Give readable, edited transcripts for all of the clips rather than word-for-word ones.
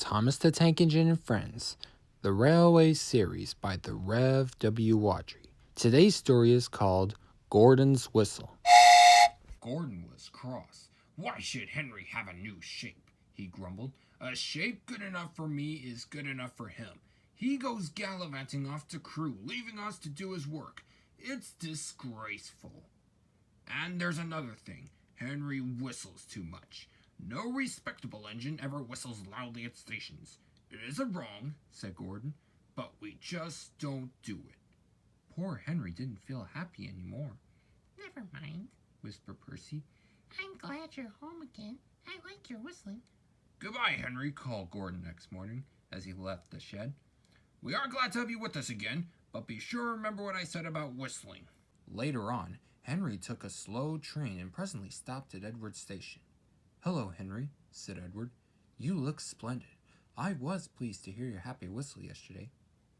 Thomas the Tank Engine and Friends, the Railway Series by the Rev. W. Wadry. Today's story is called Gordon's Whistle. Gordon was cross. "Why should Henry have a new shape?" he grumbled. "A shape good enough for me is good enough for him. He goes gallivanting off to Crewe, leaving us to do his work. It's disgraceful. And there's another thing. Henry whistles too much. No respectable engine ever whistles loudly at stations. It isn't wrong," said Gordon, "but we just don't do it." Poor Henry didn't feel happy anymore. "Never mind," whispered Percy. "I'm glad you're home again. I like your whistling." "Goodbye, Henry," called Gordon next morning as he left the shed. "We are glad to have you with us again, but be sure to remember what I said about whistling." Later on, Henry took a slow train and presently stopped at Edward's station. "Hello, Henry," said Edward. "You look splendid. I was pleased to hear your happy whistle yesterday."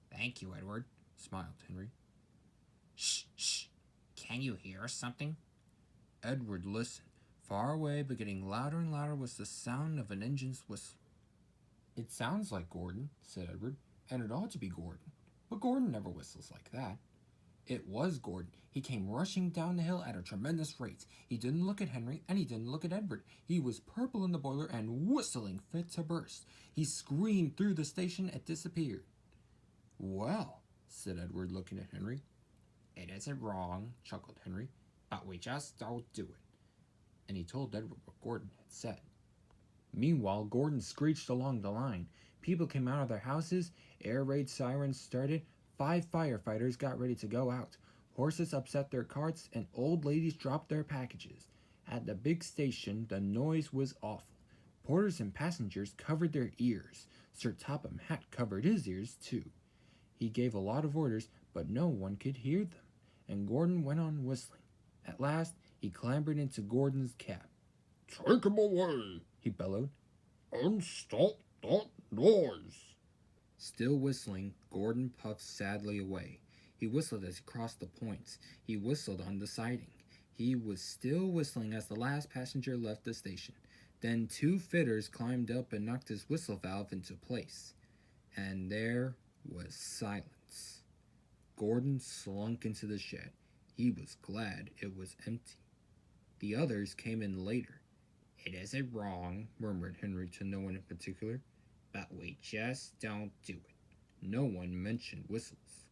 "Thank you, Edward," smiled Henry. "Shh, shh. Can you hear something?" Edward listened. Far away, but getting louder and louder, was the sound of an engine's whistle. "It sounds like Gordon," said Edward, "and it ought to be Gordon. But Gordon never whistles like that." It was Gordon. He came rushing down the hill at a tremendous rate. He didn't look at Henry, and he didn't look at Edward. He was purple in the boiler and whistling fit to burst. He screamed through the station and disappeared. "Well," said Edward, looking at Henry. "It isn't wrong," chuckled Henry, "but we just don't do it." And he told Edward what Gordon had said. Meanwhile, Gordon screeched along the line. People came out of their houses, air raid sirens started, 5 firefighters got ready to go out, horses upset their carts, and old ladies dropped their packages. At the big station, the noise was awful. Porters and passengers covered their ears. Sir Topham Hatt covered his ears, too. He gave a lot of orders, but no one could hear them, and Gordon went on whistling. At last, he clambered into Gordon's cab. "Take him away," he bellowed, "and stop that noise." Still whistling, Gordon puffed sadly away. He whistled as he crossed the points. He whistled on the siding. He was still whistling as the last passenger left the station. Then 2 fidders climbed up and knocked his whistle valve into place. And there was silence. Gordon slunk into the shed. He was glad it was empty. The others came in later. "It isn't wrong," murmured Henry to no one in particular, "but we just don't do it." No one mentioned whistles.